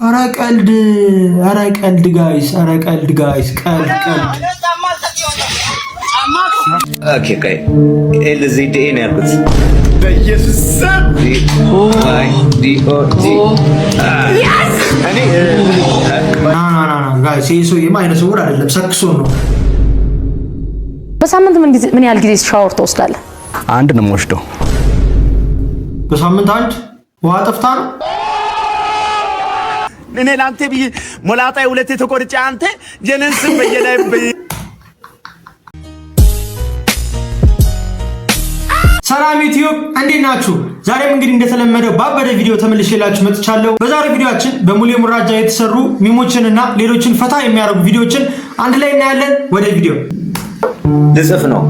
ኧረ ቀልድ ጋይስ ቀልድ ኦኬ ቆይ ኤልዚዲ ነው ያልኩት በኢየሱስ ስም ዲኦጂ እኔ ጋይስ ይሄ ሰው የማይነስ ወር አይደለም ሰክሶ ነው። በሳምንት ምን ያህል ጊዜ ሻወር ትወስዳለህ? አንድ ነው የምወስደው። በሳምንት አንድ ውሃ ጠፍታ ነው። እኔ ላንተ ብዬ ሞላጣይ ሁለቴ ተቆርጬ አንተ ጀነንስ በየላይ ሰላም ዩቲዩብ እንዴት ናችሁ? ዛሬም እንግዲህ እንደተለመደው ባበደ ቪዲዮ ተመልሼላችሁ መጥቻለሁ። በዛሬው ቪዲዮአችን በሙሌ ሙራጃ የተሰሩ ሚሞችንና ሌሎችን ፈታ የሚያደርጉ ቪዲዮችን አንድ ላይ እናያለን። ወደ ቪዲዮ ልጽፍ ነው።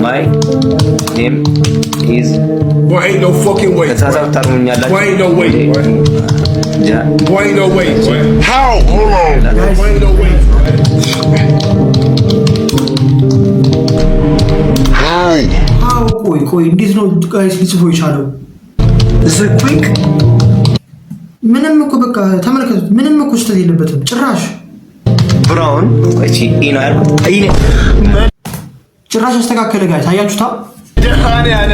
ማይ ኔም ኢዝ Boy, ain't no fucking way. ተሳሳብ ታርሙኛላችሁ። Boy, ain't no way. Boy, ain't no way. How? Hold on. Boy, ain't no way. ቆይ እንዴት ነው ጋይስ ሊጽፎ ይቻላል? እዚህ ኩዊክ ምንም እኮ በቃ ተመልከቱት። ምንም እኮ ስህተት የለበትም ጭራሽ። ብራውን እቺ ኢኖ ያልኩት ኢኔ ጭራሽ አስተካከለ ጋይስ። አያችሁታ? ደሃኔ ያለ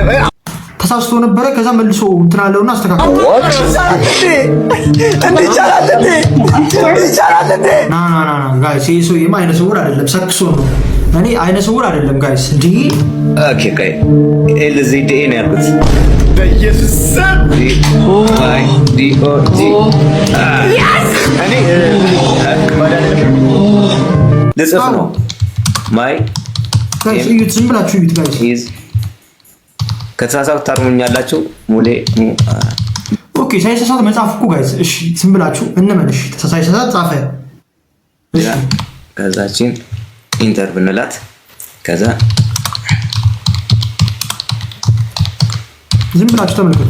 ተሳስቶ ነበረ ከዛ መልሶ እንትን አለውና አስተካከለ። እንዴ ይቻላል ና ጋይስ ይሄ ሰው የማይነ ስውር አይደለም ሰክሶ ነው። እኔ አይነ ስውር አይደለም ጋይስ እንዴ። ኦኬ ቆይ ኤልዚዲ ነው ያልኩት በኢየሱስ ስም ዲኦጂ እኔ ልጽፍ ነው። ማይ ጋይስ እዩት፣ ዝም ብላችሁ እዩት ጋይስ። ከተሳሳት ታርሙኛላችሁ። ሙሌ ኦኬ ሳይሳሳት መጻፍ እኮ ጋይስ። እሺ ዝም ብላችሁ እንመንሽ። ሳይሳሳት ጻፈ። እሺ ከዛችን ኢንተር ብንላት ከዛ ዝም ብላችሁ ተመልከቱ።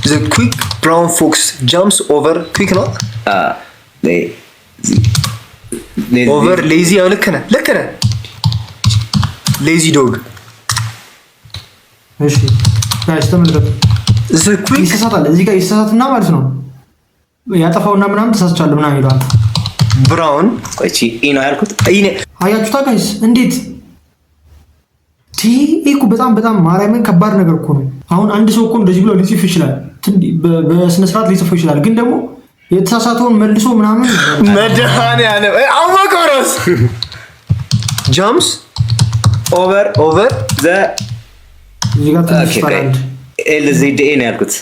The quick brown fox jumps over quick ነው over lazy ልክ ነህ lazy dog። እሺ ጋይስ ተመልከቱ። The quick ይሳሳታል እዚህ ጋር ይሳሳትና ማለት ነው ያጠፋውና ምናምን ተሳስቻለሁ ምናምን ይላል። ብራውን እቺ ኢኖ ያልኩት ኢኔ አያችሁታ ጋይስ እንዴት እኮ በጣም ማርያምን ከባድ ነገር እኮ ነው። አሁን አንድ ሰው እኮ እንደዚህ ብሎ ሊጽፍ ይችላል፣ በስነ ስርዓት ሊጽፍ ይችላል፣ ግን ደግሞ የተሳሳተውን መልሶ ምናምን መድሃኔ ያለ አወቀረስ jumps over the እዚህ ጋር ተስፋላንድ ኤልዚዲ ነው ያልኩት።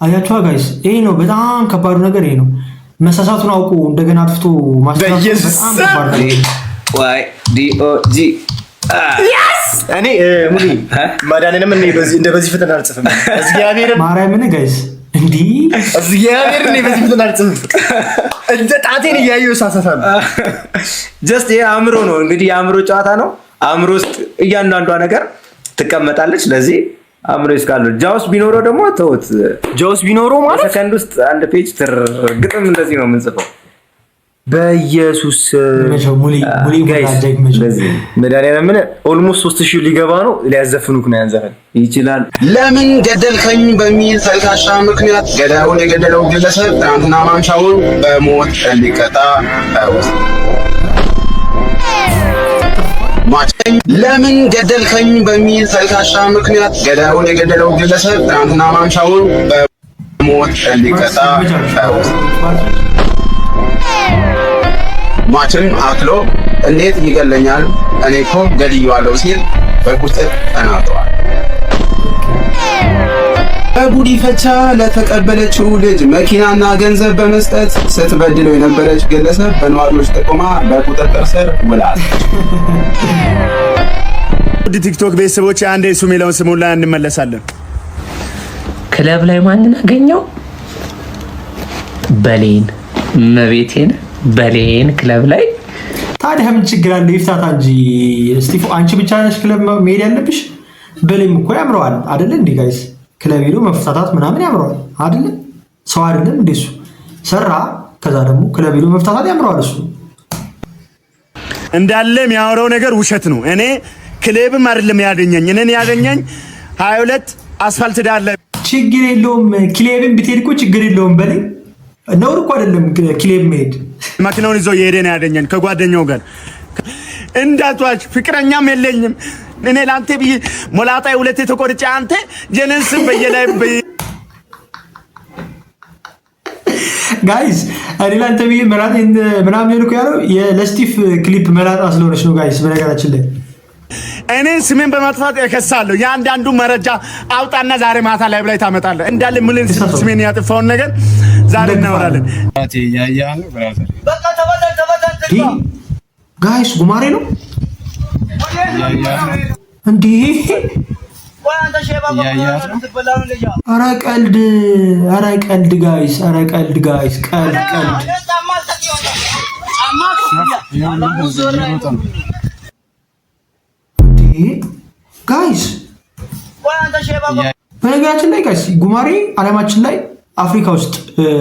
አያችሁታ ጋይስ ይሄ ነው በጣም ከባዱ ነገር ይሄ ነው። መሳሳቱን አውቆ እንደገና አጥፍቶ ማስተካከል በጣም ከባድ ነው። ዋይ ዲኦጂ እኔ ሙሊ ማዳንንም በዚህ ፍጥነት አልጽፍም። እግዚአብሔር ማርያምን ጋይስ እንዴ እግዚአብሔር በዚህ ፍጥነት አልጽፍም። እንደ ጣቴን እያየሁ ሳሳታለሁ። ጀስት የአእምሮ ነው እንግዲህ የአእምሮ ጨዋታ ነው። አእምሮ ውስጥ እያንዳንዷ ነገር ትቀመጣለች። ለዚህ አእምሮ እስካለ ጃውስ ቢኖረው ደግሞ ተውት። ጃውስ ቢኖረው ማለት ሰከንድ ውስጥ አንድ ፔጅ ግጥም እንደዚህ ነው የምንጽፈው። በኢየሱስ ሙሊ መድኃኒዓለም ምን ኦልሞስት 3000 ሊገባ ነው። ሊያዘፍኑክ ነው ያንዘፈን ይችላል። ለምን ገደልከኝ በሚል ተልካሻ ምክንያት ገዳዩን የገደለው ግለሰብ ትናንትና ማምሻውን በሞት እንዲቀጣ ለምን ገደልከኝ በሚል ተልካሻ ምክንያት ገዳዩን የገደለው ግለሰብ ትናንትና ማምሻውን በሞት እንዲቀጣ ማችን አክሎ እንዴት ይገለኛል እኔ እኮ ገድየዋለሁ ሲል በቁጥር ተናግሯል። በጉዲፈቻ ለተቀበለችው ልጅ መኪናና ገንዘብ በመስጠት ስትበድለው የነበረች ግለሰብ በነዋሪዎች ጥቆማ በቁጥጥር ስር ውላለች። ውድ ቲክቶክ ቤተሰቦች አንዴ እሱ የሚለውን ስሙን ላይ እንመለሳለን። ክለብ ላይ ማንን አገኘው? በሌን መቤቴን በሌን ክለብ ላይ ታዲያ ምን ችግር አለ? ይፍታታ እንጂ ስቲፎ አንቺ ብቻ ነሽ ክለብ መሄድ ያለብሽ። በሌም እኮ ያምረዋል አይደል እንዴ ጋይስ? ክለብ ሄዶ መፍታታት ምናምን ያምረዋል አይደል? ሰው አይደለም እንደሱ ሰራ። ከዛ ደግሞ ክለብ ሄዶ መፍታታት ያምረዋል እሱ እንዳለ የሚያወራው ነገር ውሸት ነው። እኔ ክለብም አይደለም ያገኘኝ። እኔን ያገኘኝ 22 አስፋልት ዳር ላይ ችግር የለውም ክሌብን ብትሄድ እኮ ችግር የለውም በለኝ። ነውር እኮ አይደለም ክሌብ መሄድ። መኪናውን ይዞ እየሄደ ነው ያገኘን ከጓደኛው ጋር። እንዳትዋሽ ፍቅረኛም የለኝም እኔ ላንተ ብዬ ሞላጣይ ሁለቴ ተቆርጬ አንተ ጀነንስ በየላይ ጋይስ እኔ ላንተ ብዬ መላጣ ምናምን ልኩ ያለው ለስቲፍ ክሊፕ መላጣ ስለሆነች ነው ጋይስ። በነገራችን ላይ እኔ ስሜን በማጥፋት እከሳለሁ። የአንዳንዱ መረጃ አውጣና ዛሬ ማታ ላይ ብላይ ታመጣለህ። እንዳለ ምን ስሜን ያጥፋውን ነገር ዛሬ እናወራለን። ጋይስ ጉማሬ ነው እንዴ? ኧረ ቀልድ ጋይስ፣ ኧረ ቀልድ ጋይስ፣ ቀልድ ጋይስ። በነገራችን ላይ ጋይስ ጉማሬ ዓለማችን ላይ አፍሪካ ውስጥ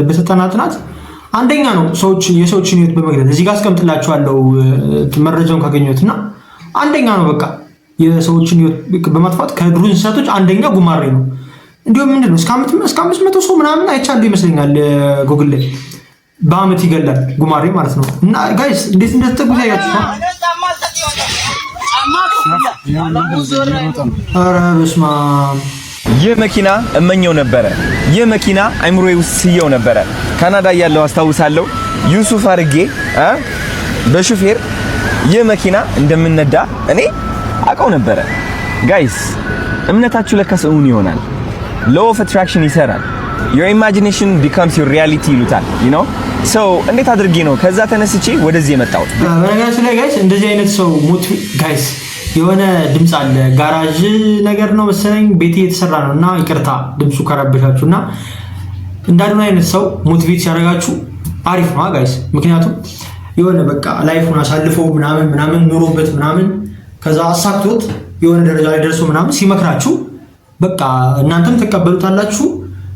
በተጠና ጥናት አንደኛ ነው የሰዎችን ህይወት በመግደል። እዚህ ጋር አስቀምጥላችኋለሁ መረጃውን ካገኘሁትና አንደኛ ነው በቃ የሰዎችን ህይወት በማጥፋት ከዱር እንስሳቶች አንደኛ ጉማሬ ነው። እንዲሁም ምንድነው እስከ 500 ሰው ምናምን አይቻለሁ ይመስለኛል ጉግል ላይ በአመት ይገላል ጉማሬ ማለት ነው። እና ጋይስ እንዴት እንደተጠጉ ያያችሁ። ኧረ በስመ አብ። ይህ መኪና እመኘው ነበረ። ይህ መኪና አይምሮዬ ውስጥ ስየው ነበረ። ካናዳ ያለው አስታውሳለሁ ዩሱፍ አድርጌ በሹፌር ይህ መኪና እንደምነዳ እኔ አውቀው ነበረ። ጋይስ እምነታችሁ ለካስ እውን ይሆናል። law of attraction ይሰራል። your imagination becomes your reality ይሉታል you know so እንዴት አድርጌ ነው ከዛ ተነስቼ ወደዚህ የመጣሁት። በነገራችን ላይ ጋይስ እንደዚህ አይነት ሰው ሞት ጋይስ የሆነ ድምጽ አለ ጋራዥ ነገር ነው መሰለኝ ቤት እየተሰራ ነውና ይቅርታ ድምጹ ከረበሻችሁና እንዳልሆነ አይነት ሰው ሞቲቬት ሲያደርጋችሁ አሪፍ ነው ጋይስ። ምክንያቱም የሆነ በቃ ላይፉን አሳልፎ ምናምን ኑሮበት ምናምን ከዛ አሳክቶት የሆነ ደረጃ ላይ ደርሶ ምናምን ሲመክራችሁ በቃ እናንተም ተቀበሉታላችሁ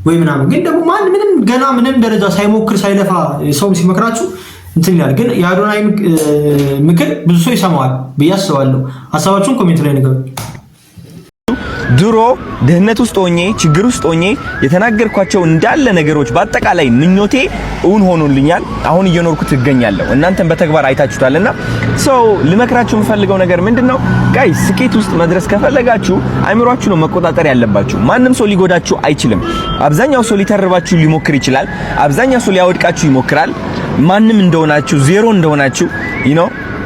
ወይ ምናምን። ግን ደግሞ ምንም ገና ምንም ደረጃ ሳይሞክር ሳይለፋ ሰው ሲመክራችሁ እንትን ይላል። ግን የአዶናይ ምክር ብዙ ሰው ይሰማዋል ብዬ አስባለሁ። ሐሳባችሁን ኮሜንት ላይ ንገሩ። ድሮ ድህነት ውስጥ ሆኜ ችግር ውስጥ ሆኜ የተናገርኳቸው እንዳለ ነገሮች በአጠቃላይ ምኞቴ እውን ሆኖልኛል። አሁን እየኖርኩት እገኛለሁ። እናንተም በተግባር አይታችሁታልና ሰው ልመክራችሁ የምፈልገው ነገር ምንድነው ጋይስ፣ ስኬት ውስጥ መድረስ ከፈለጋችሁ አይምሯችሁ ነው መቆጣጠር ያለባችሁ። ማንም ሰው ሊጎዳችሁ አይችልም። አብዛኛው ሰው ሊተርባችሁ ሊሞክር ይችላል። አብዛኛው ሰው ሊያወድቃችሁ ይሞክራል። ማንም እንደሆናችሁ ዜሮ እንደሆናችሁ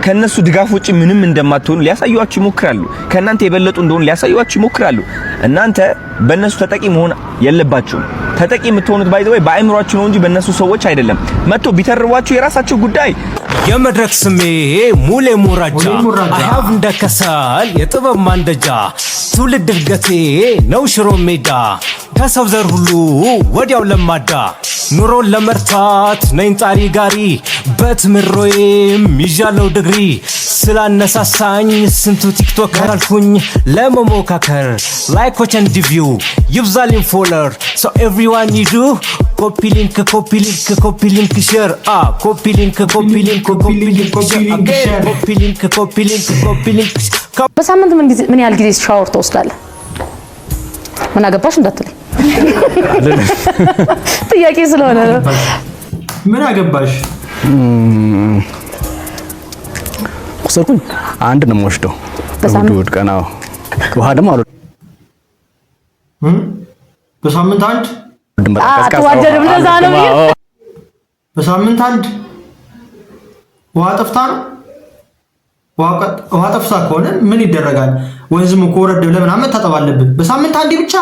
ከነሱ ድጋፍ ውጪ ምንም እንደማትሆኑ ሊያሳዩአችሁ ይሞክራሉ። ከናንተ የበለጡ እንደሆኑ ሊያሳዩአችሁ ይሞክራሉ። እናንተ በእነሱ ተጠቂ መሆን የለባችሁም። ተጠቂ የምትሆኑት ባይዘው በአይምሯችሁ ነው እንጂ በእነሱ ሰዎች አይደለም። መጥቶ ቢተርቧችሁ የራሳችሁ ጉዳይ። የመድረክ ስሜ ሙሌ ሙራጃ አሃብ እንደከሳል የጥበብ ማንደጃ ትውልድ እድገቴ ነው ሽሮ ሜዳ ከሰው ዘር ሁሉ ወዲያው ለማዳ ኑሮን ለመርታት ነኝ ጣሪ ጋሪ በትምሮዬም ይዣለው ድግሪ ስላነሳሳኝ ስንቱ ቲክቶከር አልኩኝ ለመሞካከር ላይኮች ኤንድ ቪው ይብዛልኝ ፎሎወር ሶ ኤቭሪዋን ዩ ዱ ኮፒ ሊንክ ሼር ኮፒ ሊንክ በሳምንት ምን ያህል ጊዜ ሻወር ትወስዳለህ? ምን አገባሽ እንዳትለኝ ጥያቄ ስለሆነ ነው። ምን አገባሽ ቁስልኩኝ አንድ ነው የምወስደው እሑድ ቀን። ውሃ ደግሞ አሉ በሳምንት አንድ አትዋደድም። ለዛ ነው በሳምንት አንድ ውሃ ጠፍታ ነው። ውሃ ጠፍታ ከሆነ ምን ይደረጋል? ወንዝም እኮ ወረድ ብለህ ምናምን መታጠብ አለብን። በሳምንት አንዴ ብቻ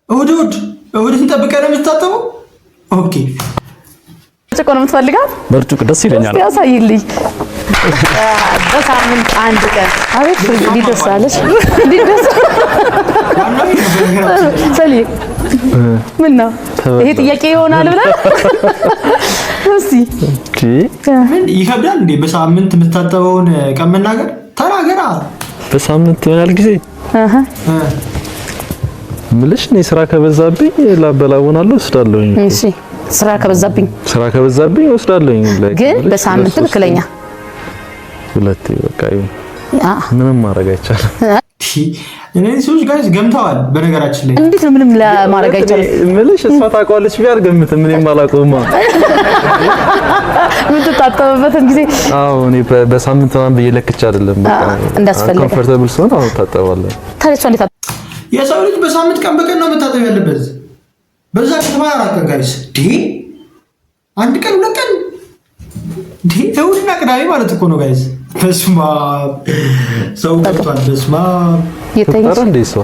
እሑድን ጠብቀህ ነው የምትታጠበው? ኦኬ ብርጭቆ ነው የምትፈልገው? ብርጭቆ ደስ ይለኛል። ያሳይልኝ። በሳምንት አንድ ቀን አቤት ሊደርሳለች ሰሊ ምን ነው ይሄ ጥያቄ ይሆናል ብለህ እስቲ ምን ይከብዳል እንዴ? በሳምንት የምትታጠበውን ቀን መናገር ተናገራ። በሳምንት ምን ያህል ጊዜ ምልሽ ነው? ስራ ከበዛብኝ ላበላውናለሁ ወስዳለሁኝ። እሺ ስራ ከበዛብኝ ወስዳለሁኝ። ግን በሳምንት ትክክለኛ ሁለቴ በቃ ምንም ማድረግ አይቻልም። እነዚህ ሰዎች ጋር ገምተዋል። በነገራችን ላይ እንዴት ነው ምንም ለማድረግ አይቻልም? ምልሽ እሷ ታውቀዋለች ብዬ አልገምትም። እኔም አላውቀውማ። ምን ተጣጣበበትን ጊዜ እኔ በሳምንት ምናምን ብዬ ለክቼ አይደለም። በቃ እንዳስፈልግ ኮምፎርታብል ስለሆነ አሁን ታጠባለሁ። ታዲያ እሷ እንዴት የሰው ልጅ በሳምንት ቀን በቀን ነው መታጠብ ያለበት። በዛ ከተማ አራቀን ጋይስ አንድ ቀን ሁለት ቀን እሑድና ቅዳሜ ማለት እኮ ነው ጋይስ። በስማ ሰው ወጥቷል። በስማ የተጠራ እንደ ሰው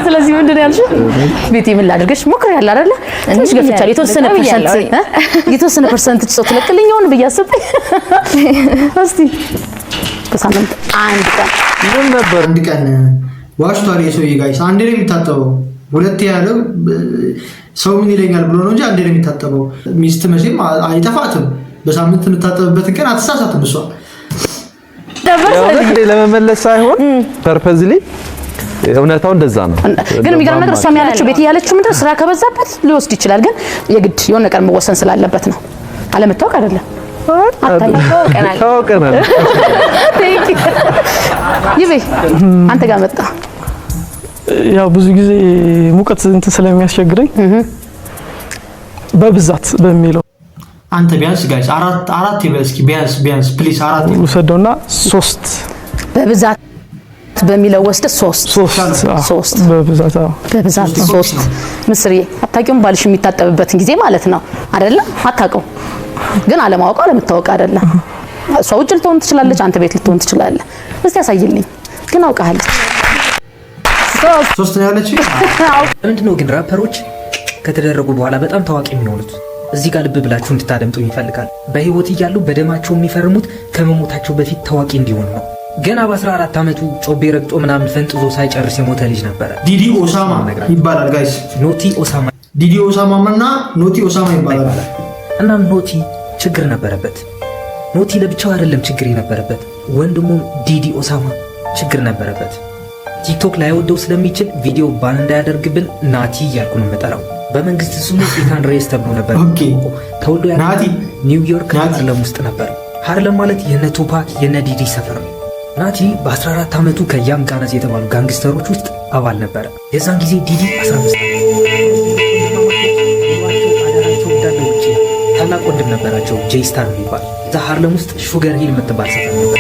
ስለዚህ ምንድን ያልሽው ቤቲ ምን ላድርግሽ ሞክር ያለ አይደለ ትንሽ ገፍቻለሁ። የተወሰነ ፐርሰንት ሰው ትለቅልኝ ሆነ ብያስብ እስቲ በሳምንት አንድ ቀን ምን ነበር አንድ ቀን ዋሽቷል የሰውዬ ጋይስ። አንዴ ነው የሚታጠበው። ሁለት ያለው ሰው ምን ይለኛል ብሎ ነው እንጂ አንዴ ነው የሚታጠበው። ሚስት መቼም አይተፋትም። በሳምንት የምታጠብበትን ቀን አትሳሳትም። እሷ ለመመለስ ሳይሆን ፐርፐዝሊ እውነታው እንደዛ ነው። ግን የሚገርም ነገር እሷም ያለችው ቤት ያለችው ምንድን ነው ስራ ከበዛበት ሊወስድ ይችላል። ግን የግድ የሆነ ነገር መወሰን ስላለበት ነው። አለመታወቅ አይደለም። ታውቀናል። ይቤ አንተ ጋር መጣ። ያው ብዙ ጊዜ ሙቀት እንትን ስለሚያስቸግረኝ በብዛት በሚለው አንተ ቢያንስ ጋይስ አራት ይበስኪ ቢያንስ ፕሊስ አራት ወሰደውና 3 በብዛት በሚለው ወስደ 3 በብዛት 3 ምስሪ አታውቂውም? ባልሽ የሚታጠብበትን ጊዜ ማለት ነው አይደለ? አታውቀው ግን አለማወቅ አለመታወቅ አይደለ? እሷ ውጭ ልትሆን ትችላለች፣ አንተ ቤት ልትሆን ትችላለህ። እስቲ ያሳይልኝ። ግን አውቃለች 3 ነው ያለች። ምንድነው ግን ራፐሮች ከተደረጉ በኋላ በጣም ታዋቂ የሚሆኑት? እዚህ ጋር ልብ ብላችሁ እንድታደምጡ ይፈልጋል። በህይወት እያሉ በደማቸው የሚፈርሙት ከመሞታቸው በፊት ታዋቂ እንዲሆኑ ነው። ገና በ14 ዓመቱ ጮቤ ረግጦ ምናምን ፈንጥዞ ሳይጨርስ የሞተ ልጅ ነበረ። ዲዲ ኦሳማ ይባላል ጋይስ። ዲዲ ኦሳማ እና ኖቲ ኦሳማ ይባላል። እናም ኖቲ ችግር ነበረበት። ኖቲ ለብቻው አይደለም ችግር የነበረበት፣ ወንድሙም ዲዲ ኦሳማ ችግር ነበረበት። ቲክቶክ ላይ ወደው ስለሚችል ቪዲዮ ባን እንዳያደርግብን ናቲ እያልኩ ነው የምጠራው። በመንግስት ስሙ ኢታን ሬስ ተብሎ ነበር። ተወልዶ ያለው ኒውዮርክ ሃርለም ውስጥ ነበር። ሃርለም ማለት የነ ቱፓክ የነ ዲዲ ሰፈር ነው። ናቲ በ14 ዓመቱ ከያም ጋነዝ የተባሉ ጋንግስተሮች ውስጥ አባል ነበረ። የዛን ጊዜ ዲዲ 15 ታላቅ ወንድም ነበራቸው ጄስታር የሚባል እዛ ሃርለም ውስጥ ሹገር ሂል የምትባል ሰፈር ነበር።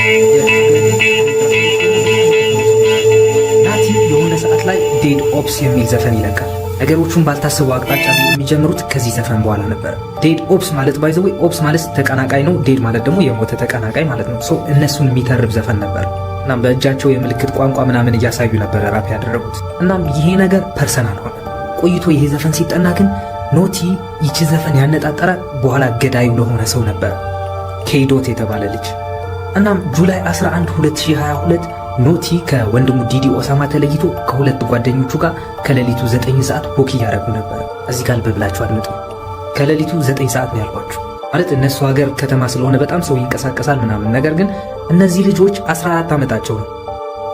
ናቲ የሆነ ሰዓት ላይ ዴድ ኦፕስ የሚል ዘፈን ይለቃል። ነገሮቹን ባልታሰቡ አቅጣጫ የሚጀምሩት ከዚህ ዘፈን በኋላ ነበር። ዴድ ኦፕስ ማለት ባይዘዌ ኦፕስ ማለት ተቀናቃይ ነው። ዴድ ማለት ደግሞ የሞተ ተቀናቃይ ማለት ነው። ሰው እነሱን የሚተርብ ዘፈን ነበር። እናም በእጃቸው የምልክት ቋንቋ ምናምን እያሳዩ ነበር ራፕ ያደረጉት። እናም ይሄ ነገር ፐርሰናል ሆነ። ቆይቶ ይሄ ዘፈን ሲጠና ግን ኖቲ ይቺ ዘፈን ያነጣጠረ በኋላ ገዳዩ ለሆነ ሰው ነበር፣ ኬዶት የተባለ ልጅ። እናም ጁላይ 11 2022 ኖቲ ከወንድሙ ዲዲ ኦሳማ ተለይቶ ከሁለት ጓደኞቹ ጋር ከሌሊቱ 9 ሰዓት ወክ እያደረጉ ነበር። እዚህ ጋር ብላችሁ አድምጡ። ከሌሊቱ 9 ሰዓት ነው ያልኳችሁ። ማለት እነሱ ሀገር ከተማ ስለሆነ በጣም ሰው ይንቀሳቀሳል ምናምን። ነገር ግን እነዚህ ልጆች 14 ዓመታቸው ነው።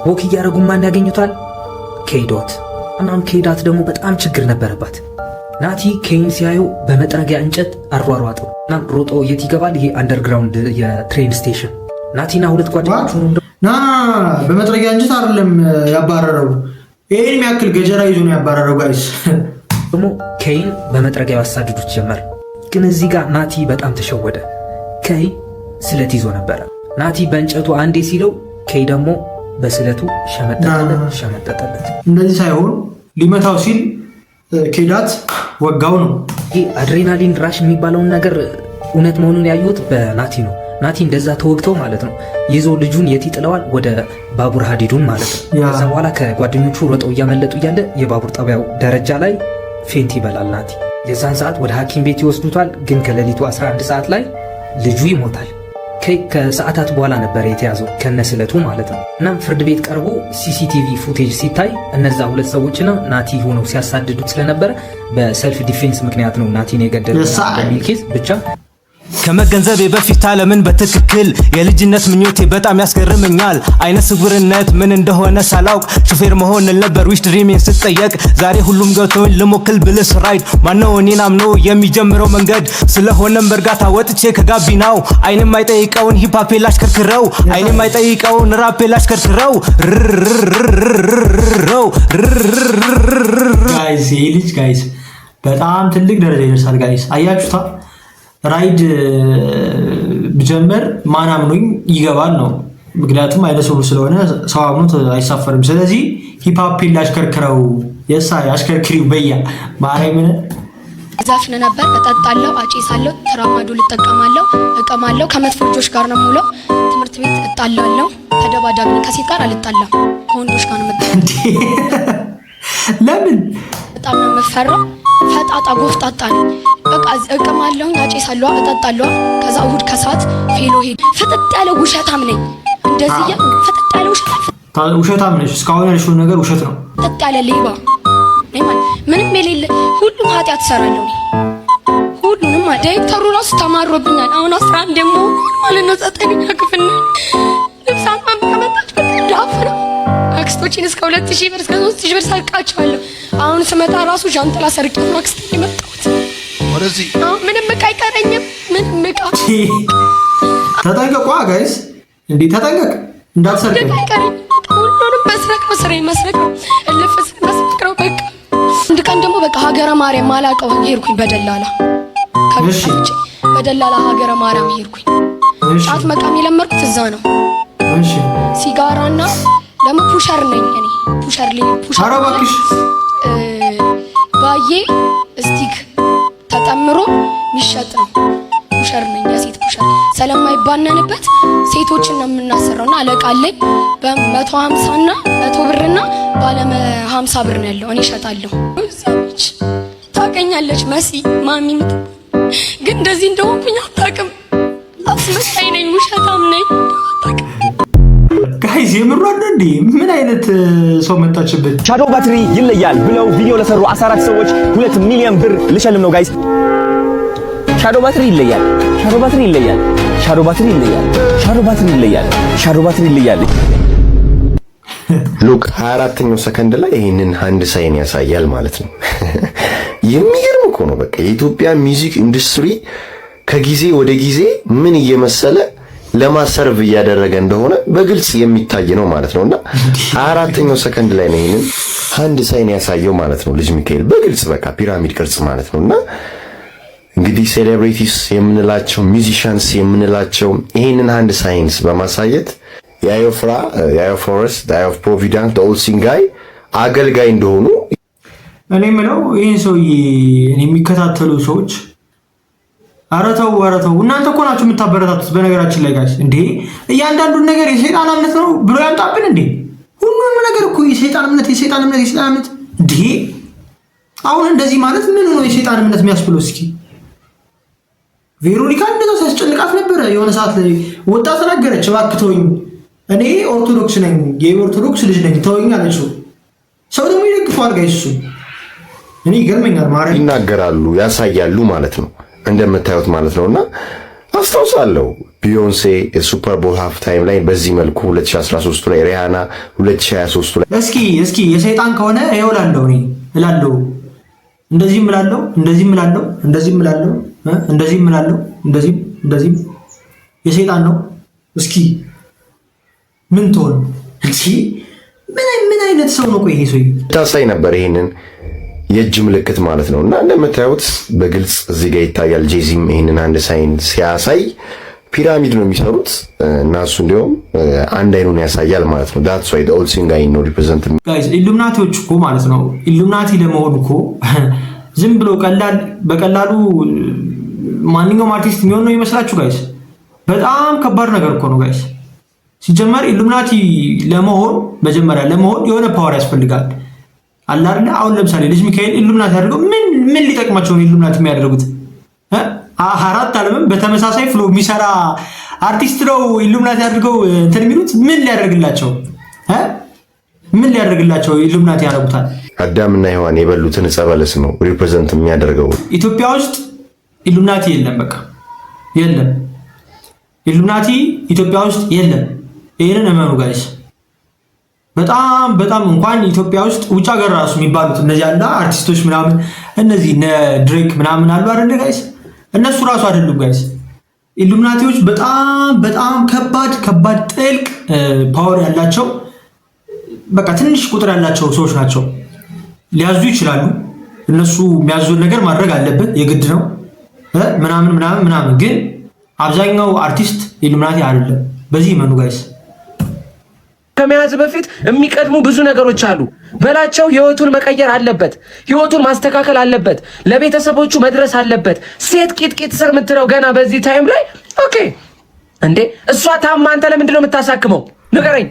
ወክ እያደረጉ ማን ያገኙታል? ኬዶት። እናም ኬዳት ደግሞ በጣም ችግር ነበረባት። ናቲ ኬን ሲያየው በመጥረጊያ እንጨት አሯሯጠው። እናም ሮጦ የት ይገባል? ይሄ አንደርግራውንድ የትሬን ስቴሽን። ናቲና ሁለት ጓደኞቹ በመጥረጊያ እንጨት አይደለም ያባረረው፣ ይሄን የሚያክል ገጀራ ይዞ ነው ያባረረው ጋይስ። ደግሞ ኬን በመጥረጊያ ያሳድዱት ጀመር። ግን እዚህ ጋር ናቲ በጣም ተሸወደ። ኬይ ስለት ይዞ ነበረ። ናቲ በእንጨቱ አንዴ ሲለው ኬይ ደግሞ በስለቱ ሸመጠጠለት። እንደዚህ ሳይሆን ሊመታው ሲል ኬዳት ወጋው ነው። ይህ አድሬናሊን ራሽ የሚባለውን ነገር እውነት መሆኑን ያዩት በናቲ ነው። ናቲ እንደዛ ተወግተው ማለት ነው ይዞ ልጁን የት ይጥለዋል? ወደ ባቡር ሀዲዱን ማለት ነው። ከዛ በኋላ ከጓደኞቹ ሮጠው እያመለጡ እያለ የባቡር ጣቢያው ደረጃ ላይ ፌንት ይበላል ናቲ። የዛን ሰዓት ወደ ሐኪም ቤት ይወስዱታል። ግን ከሌሊቱ 11 ሰዓት ላይ ልጁ ይሞታል። ከሰዓታት በኋላ ነበር የተያዘው ከነስለቱ ማለት ነው። እናም ፍርድ ቤት ቀርቦ ሲሲቲቪ ፉቴጅ ሲታይ እነዛ ሁለት ሰዎችና ናቲ ሆነው ሲያሳድዱት ስለነበረ በሰልፍ ዲፌንስ ምክንያት ነው ናቲን የገደለው በሚል ኬዝ ብቻ ከመገንዘቤ በፊት ዓለምን በትክክል የልጅነት ምኞቴ በጣም ያስገርመኛል። አይነ ስውርነት ምን እንደሆነ ሳላውቅ ሹፌር መሆን ነበር ዊሽ ድሪሜን ስጠየቅ ዛሬ ሁሉም ገብቶኝ ልሞክል ብልስ ራይድ ማነው እኔን አምኖ የሚጀምረው መንገድ ስለሆነም በእርጋታ ወጥቼ ከጋቢናው አይንም አይጠይቀውን ሂፓፔ ላሽከርክረው አይንም አይጠይቀውን ራፔ ላሽከርክረው ጋይስ ይሄ ልጅ ጋይስ በጣም ትልቅ ደረጃ ይደርሳል ጋይስ አያችሁታ ራይድ ብጀምር ማን አምኖኝ ይገባል ነው ምክንያቱም አይነ ስውር ስለሆነ ሰው አምኖት አይሳፈርም ስለዚህ ሂፓፕ ላሽከርክረው የሳ ያሽከርክሪው በያ ማርያምን ዛፍነ ነበር እጠጣለሁ አጪሳለሁ ትራማዶል እጠቀማለሁ እቀማለሁ ከመጥፎ ልጆች ጋር ነው ሙሉ ትምህርት ቤት እጣላለሁ ተደባዳቢ ከሴት ጋር አልጣላም ከወንዶች ጋር ነው መጣ ለምን በጣም ነው የምፈራው ፈጣጣ ጎፍጣጣ ነኝ በቃ እቀማለሁ አጪሳለሁ እጠጣለሁ ከዛ እሁድ ከሰዓት ፌሎ ሄድ ፍጥጥ ያለ ውሸታም ነኝ እንደዚህ ፍጥጥ ያለ ውሸታም ነሽ እስካሁን ያልሽው ነገር ውሸት ነው ፍጥጥ ያለ ሌባ ምንም የሌለ ሁሉም ኃጢአት ሰራለሁ ሁሉንም ዳይሬክተሩ ራሱ ተማሮብኛል አሁን 11 ደግሞ ማለት ነው 9ኛ ክፍል ልብሳን ማምጣት ዳፍራ አክስቶችን እስከ 2000 ብር እስከ 3000 ብር ሰርቃቸዋለሁ አሁን ስመጣ ራሱ ጃንጥላ ሰርቄ ነው አክስቴ የመጣሁት ወደዚህ ምንም ዕቃ አይቀረኝም ምንም ዕቃ ተጠንቀቁ ጋይስ እንዴ ተጠንቀቅ እንዳትሰርቅ ሁሉንም መስረቅ ነው ስራዬ መስረቅ ነው እልፍስ መስረቅ በቃ አንድ ቀን ደግሞ በቃ ሀገረ ማርያም ማላቀው ሄድኩኝ በደላላ ከብቻ በደላላ ሀገረ ማርያም ሄድኩኝ ጫት መቃም የለመድኩት እዛ ነው እሺ ሲጋራና ደግሞ ፑሸር ነኝ እኔ ፑሸር አረባክሽ ባዬ ስቲክ ተጠምሮ ሚሸጥ ነው ፑሸር ነኝ የሴት ፑሸር ስለማይባነንበት ሴቶችን ነው የምናሰራውና አለቃለኝ በ150 እና 100 ብርና ባለ 50 ብር ነው ያለው እኔ እሸጣለሁ እዛች ታገኛለች መሲ ማሚ ግን እንደዚህ እንደሆንኩኝ አታውቅም አስመሳይ ነኝ ውሸታም ነኝ ጋይስ የምሯን እንዴ ምን አይነት ሰው መጣችበት ሻዶ ባትሪ ይለያል ብለው ቪዲዮ ለሰሩ 14 ሰዎች 2 ሚሊዮን ብር ልሸልም ነው ጋይስ ሻዶ ባትሪ ይለያል ሻዶ ባትሪ ይለያል ሻዶ ባትሪ ይለያል ሻዶ ባትሪ ይለያል ሻዶ ባትሪ ይለያል ሉክ 24ኛው ሰከንድ ላይ ይሄንን ሃንድ ሳይን ያሳያል ማለት ነው የሚገርም እኮ ነው በቃ የኢትዮጵያ ሚውዚክ ኢንዱስትሪ ከጊዜ ወደ ጊዜ ምን እየመሰለ ለማሰርቭ እያደረገ እንደሆነ በግልጽ የሚታይ ነው ማለት ነውና 24ኛው ሰከንድ ላይ ነው ይሄንን ሃንድ ሳይን ያሳየው ማለት ነው ልጅ ሚካኤል በግልጽ በቃ ፒራሚድ ቅርጽ ማለት ነውና እንግዲህ ሴሌብሪቲስ የምንላቸው ሚውዚሻንስ የምንላቸው ይሄንን ሃንድ ሳይንስ በማሳየት የአዮ ፎረስት የአዮ ፕሮቪዳንስ ኦልሲንጋይ አገልጋይ እንደሆኑ እኔ ምለው ይሄን ሰውዬ የሚከታተሉ ሰዎች አረተው እናንተ እኮ ናችሁ የምታበረታቱት በነገራችን ላይ ጋይስ እንዴ እያንዳንዱን ነገር የሰይጣን እምነት ነው ብሎ ያምጣብን እንዴ ሁሉንም ነገር እኮ የሰይጣን እምነት እንዴ አሁን እንደዚህ ማለት ምን ነው የሰይጣን እምነት የሚያስብለው እስኪ ቬሮኒካ እንደዛ ሲያስጨንቃት ነበር የሆነ ሰዓት ላይ ወጣ ተናገረች እባክህ ተወኝ እኔ ኦርቶዶክስ ነኝ የኦርቶዶክስ ልጅ ነኝ ተወኝ አለችው ሰው ደግሞ ይደግፋል ጋይስ እኔ ይገርመኛል ማርያም ይናገራሉ ያሳያሉ ማለት ነው እንደምታዩት ማለት ነውና አስታውሳለሁ ቢዮንሴ ሱፐር ቦል ሃፍ ታይም ላይ በዚህ መልኩ 2013 ላይ ሪሃና 2023 ላይ እስኪ የሰይጣን ከሆነ ይወላለው እኔ እላለሁ እንደዚህም የሰይጣን ነው እስኪ ምን ትሆን እንጂ ምን አይነት ሰው ነው ቆይ ይሄ ሰው ታሳይ ነበር ይሄንን የእጅ ምልክት ማለት ነውና እንደምታዩት በግልጽ እዚህ ጋር ይታያል ጄዚም ይሄንን አንድ ሳይን ሲያሳይ ፒራሚድ ነው የሚሰሩት እና እሱ እንዲያውም አንድ አይኑን ያሳያል ማለት ነው that's why the old singai no represent guys ኢሉሚናቲዎች እኮ ማለት ነው ኢሉሚናቲ ለመሆን እኮ ዝም ብሎ በቀላሉ ማንኛውም አርቲስት የሚሆን ነው ይመስላችሁ ጋይስ በጣም ከባድ ነገር እኮ ነው ጋይስ ሲጀመር ኢሉሚናቲ መጀመሪያ ለመሆን የሆነ ፓወር ያስፈልጋል አላርለ አሁን ለምሳሌ ልጅ ሚካኤል ኢሉሚናቲ አድርገው ምን ሊጠቅማቸው ነው ኢሉሚናቲ የሚያደርጉት አራት ዓለምም በተመሳሳይ ፍሎ የሚሰራ አርቲስት ነው ኢሉሚናቲ አድርገው እንትን የሚሉት ምን ሊያደርግላቸው ኢሉሚናቲ ያደርጉታል አዳምና ሔዋን የበሉትን ዕፀ በለስ ነው ሪፕሬዘንት የሚያደርገው ኢትዮጵያ ውስጥ ኢሉሚናቲ የለም በቃ የለም። ኢሉሚናቲ ኢትዮጵያ ውስጥ የለም። ይሄንን እመኑ ጋይስ። በጣም በጣም እንኳን ኢትዮጵያ ውስጥ ውጭ ሀገር ራሱ የሚባሉት እነዚህ ያለ አርቲስቶች ምናምን እነዚህ እነ ድሬክ ምናምን አሉ አይደል ጋይስ? እነሱ ራሱ አይደሉም ጋይስ። ኢሉሚናቲዎች በጣም በጣም ከባድ ጥልቅ ፓወር ያላቸው በቃ ትንሽ ቁጥር ያላቸው ሰዎች ናቸው። ሊያዙ ይችላሉ። እነሱ የሚያዙን ነገር ማድረግ አለበት የግድ ነው ምናምን። ግን አብዛኛው አርቲስት ኢሉሚናቲ አይደለም። በዚህ መኑ ጋይስ። ከመያዝ በፊት የሚቀድሙ ብዙ ነገሮች አሉ በላቸው። ህይወቱን መቀየር አለበት። ህይወቱን ማስተካከል አለበት። ለቤተሰቦቹ መድረስ አለበት። ሴት ቂጥቂጥ ስር የምትለው ገና በዚህ ታይም ላይ ኦኬ እንዴ! እሷ ታማ አንተ ለምንድን ነው የምታሳክመው? ንገረኝ።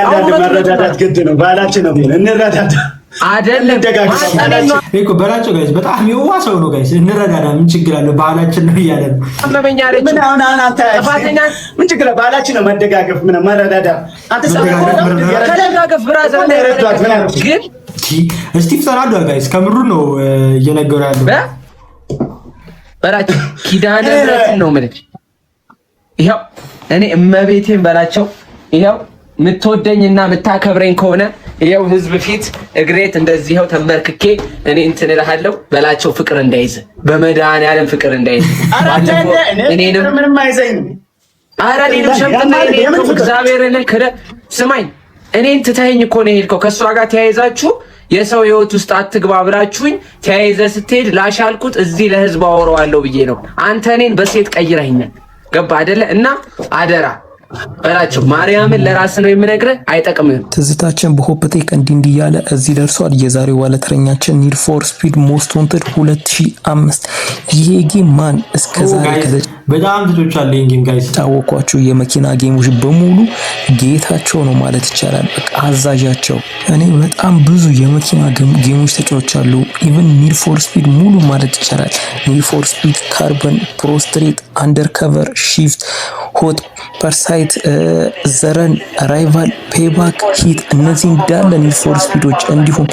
አሁን መረዳዳት ግድ ነው። ባላችን ነው እንረዳዳ አይደለም እኮ በላቸው ጋይስ። በጣም የዋ ሰው ነው ጋይስ። እንረዳዳ ምን ችግር አለው? ባህላችን ነው እያለ ነው። ምን ችግር አለው? ባህላችን ነው መደጋገፍ፣ ምን መረዳዳ። አንተ ተደጋገፍ ብራዘር። ግን ስቲቭ ተናዷል ጋይስ። ከምሩ ነው እየነገሩ ያለው። በላቸው ኪዳነ ምሕረትን ነው ማለት ይሄው እኔ እመቤቴን በላቸው ይሄው ምትወደኝና ምታከብረኝ ከሆነ ይሄው ህዝብ ፊት እግሬት እንደዚህው ተንበርክኬ እኔ እንትን እልሃለሁ በላቸው። ፍቅር እንዳይዝ በመድኃኒዓለም ፍቅር እንዳይዝ እኔንም ምንም አይዘኝ። ኧረ እኔንም ሸምጥና እኔንም እግዚአብሔርን ክረ ስማኝ። እኔን ትተኸኝ እኮ ነው የሄድከው። ከእሷ ጋር ተያይዛችሁ የሰው ህይወት ውስጥ አትግባ ብላችሁኝ ተያይዘህ ስትሄድ ላሻልኩት እዚህ ለህዝብ አወራዋለሁ ብዬ ነው። አንተ እኔን በሴት ቀይረኸኛል። ገባ አይደለ? እና አደራ በላቸው ማርያምን ለራስ ነው የምነግርህ፣ አይጠቅምህም። ትዝታችን በሆፕቴክ እንዲህ እያለ እዚህ ደርሷል። የዛሬው ባለተረኛችን ኒድ ፎር ስፒድ ሞስት ዋንትድ 2005። ይሄ ጌም ማን እስከዛሬ በጣም ትቶች አለ ጌም ጋይስ ታወቋቸው የመኪና ጌሞች በሙሉ ጌታቸው ነው ማለት ይቻላል። በቃ አዛዣቸው። እኔ በጣም ብዙ የመኪና ጌሞች ተጫውቻለሁ። ኢቭን ኒድ ፎር ስፒድ ሙሉ ማለት ይቻላል። ኒድ ፎር ስፒድ ካርበን፣ ፕሮስትሬት፣ አንደርከቨር፣ ሺፍት፣ ሆት ፐርሳይት፣ ዘረን፣ ራይቫል፣ ፔባክ፣ ሂት እነዚህ እንዳለ ኒድ ፎር ስፒዶች እንዲሁም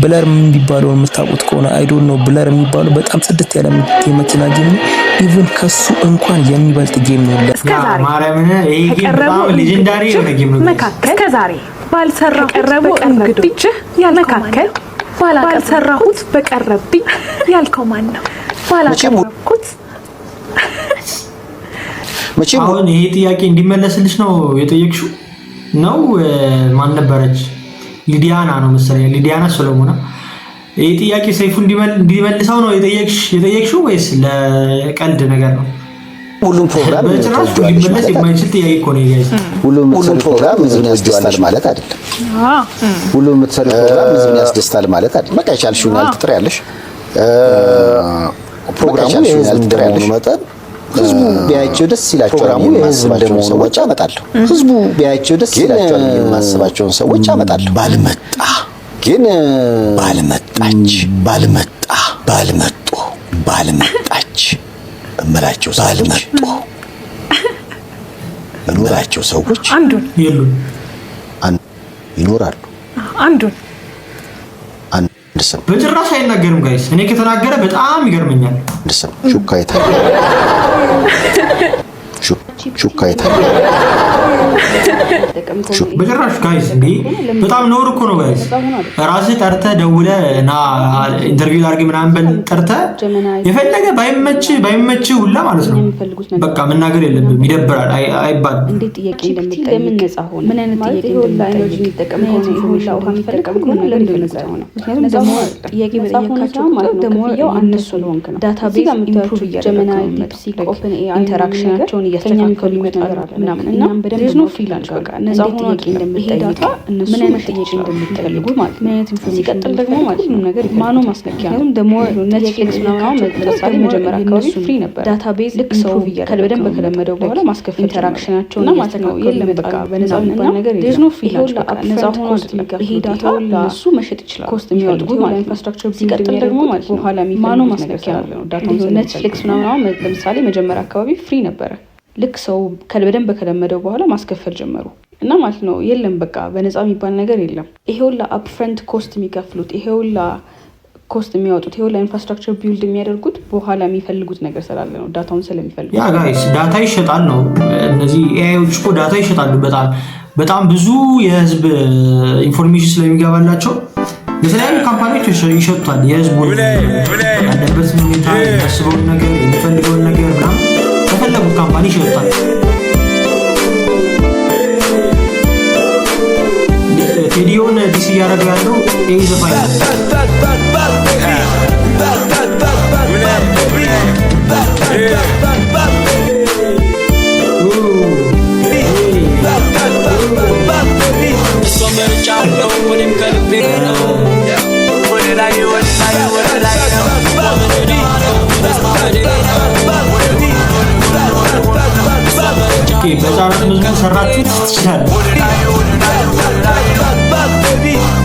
ብለር የሚባለው የምታውቁት ከሆነ አይዶን ነው። ብለር የሚባለው በጣም ጽድት ያለ የመኪና ጌም ነው። ኢቭን ከሱ እንኳን የሚበልጥ ጌም ነው። እስከዛሬ ባልሰራሁት እንግዶች መካከል ባልሰራሁት በቀረብኝ ያልከው ማን ነው? ባላቀረብኩት አሁን ይሄ ጥያቄ እንዲመለስልሽ ነው የጠየቅሽው ነው? ማን ነበረች? ሊዲያና ነው መሰለኝ። ሊዲያና ሰሎሞና። ይሄ ጥያቄ ሰይፉ እንዲመልሰው ነው የጠየቅሽው ወይስ ለቀልድ ነገር ነው? ሁሉም ፕሮግራም በጭራሽ ሊመለስ የማይችል ጥያቄ እኮ ነው ጋይስ። ሁሉም ፕሮግራም ህዝብን ያስደስታል ማለት አይደለም። ሁሉም የምትሰሩ ፕሮግራም ህዝብን ያስደስታል ማለት አይደለም። በቃ ይቻልሽውን ያልትጥር ያለሽ ፕሮግራሙን የህዝብ እንደመሆኑ መጠን ህዝቡ ቢያያቸው ደስ ይላቸዋል የማስባቸውን ሰዎች አመጣለሁ። ህዝቡ ቢያያቸው ደስ ይላቸዋል የማስባቸውን ሰዎች አመጣለሁ። ባልመጣ ግን ባልመጣች ባልመጣ ባልመጡ ባልመጣች እምላቸው ባልመጡ እምላቸው ሰዎች አንዱን የሉም ይኖራሉ። አንዱን በጭራሽ አይናገርም ጋይስ። እኔ ከተናገረ በጣም ይገርመኛል። እንደሰም ሹካ ይታያል። ሹካ ይታያል። በጭራሽ ጋይስ እንዴ! በጣም ነውር እኮ ነው ጋይስ። ራስህ ጠርተህ ደውለህ እና ኢንተርቪው አድርገህ ምናምን በል ጠርተህ የፈለገ ባይመች ሁላ ማለት ነው በቃ መናገር የለብህም። ይደብራል አይባልም። እንዴት ጥያቄ እንደምትጠይቅ ምን አይነት ጥያቄ እንደምትጠይቅ ምክንያቱም ደግሞ ጥያቄ በጠየቃቸው ማለት ደግሞ እነሱ ለሆንክ ነው ዳታቤዝ ኢምፕሩቭ ጀመናይ ዲፕሲክ ኦፕን ኤአይ ኢንተራክሽናቸውን እያስተካከሉ ነገር አለ ምናምን እና በደንብ ነው ፍሪላንስ በቃ ነፃ ሆኖ ጥያቄ እነሱ ምን አይነት ጥያቄ እንደሚፈልጉ ማለት ምን አይነት ኢንፎርሜሽን ሲቀጥል ደግሞ ማለት ነው ነገር ማኑ ማስነኪያ ነው ደግሞ ኔትፍሊክስ ነው ለምሳሌ መጀመሪያ አካባቢ ፍሪ ነበር ዳታቤዝ ልክ ሰው በደንብ ከለመደው በኋላ ማስከፈል ኢንተራክሽናቸውን ማለት ነው የለም በቃ በነፃ የሚባል ነገር የለም ነው ፍሪላንስ በቃ ነፃ ሆኖ ይሄ ዳታ እነሱ መሸጥ ይችላል ኮስት የሚያወጡት ማለት ኢንፍራስትራክቸር ሲቀጥል ደግሞ ማለት በኋላ ማኑ ማስነኪያ ነው ዳታ ኔትፍሊክስ ነው ለምሳሌ መጀመሪያ አካባቢ ፍሪ ነበረ ልክ ሰው በደንብ ከለመደው በኋላ ማስከፈል ጀመሩ እና ማለት ነው የለም በቃ በነፃ የሚባል ነገር የለም። ይሄውላ አፕፍረንት ኮስት የሚከፍሉት ይሄውላ ኮስት የሚያወጡት ይኸው ለኢንፍራስትራክቸር ቢልድ የሚያደርጉት በኋላ የሚፈልጉት ነገር ስላለ ነው። ዳታውን ስለሚፈልጉ ያ ጋይስ ዳታ ይሸጣል ነው። እነዚህ ኤአይዎች እኮ ዳታ ይሸጣሉ። በጣም ብዙ የህዝብ ኢንፎርሜሽን ስለሚገባላቸው የተለያዩ ካምፓኒዎች ይሸጡታል። የህዝቡ ያለበት ሁኔታ፣ ያስበውን ነገር፣ የሚፈልገውን ነገር ምናምን ከፈለጉት ካምፓኒ ይሸጡታል። ቴዲዮን ዲሲ እያደረገው ያለው ይህ ዘፋኝ በጫረት መዝሙር ሰራችሁ ትችላለህ።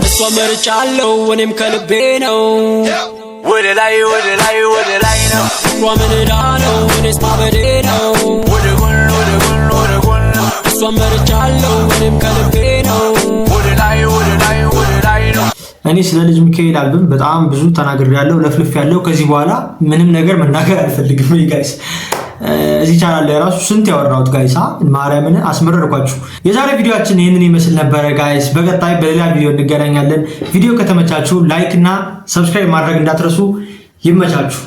እሷ መርጫለሁ እኔም ከልቤ ነው። ወደ ላይ ወደ ላይ ወደ ላይ ነው። እሷ ምንዳ ነው እኔስ ማበዴ ነው። ወደ ጎን ወደ ጎን ወደ ጎን ነው። እሷ መርጫለሁ እኔም ከልቤ ነው። ወደ ላይ ወደ ላይ ወደ ላይ ነው። እኔ ስለ ልጅ ሚካኤል አልበም በጣም ብዙ ተናግሬያለሁ፣ ለፍልፌያለሁ። ከዚህ በኋላ ምንም ነገር መናገር አልፈልግም ጋይስ። እዚህ ቻናል ላይ ራሱ ስንት ያወራሁት ጋይስ፣ ማርያምን አስመረርኳችሁ። የዛሬ ቪዲዮአችን ይህንን ይመስል ነበረ ጋይስ። በቀጣይ በሌላ ቪዲዮ እንገናኛለን። ቪዲዮ ከተመቻችሁ ላይክ እና ሰብስክራይብ ማድረግ እንዳትረሱ። ይመቻችሁ።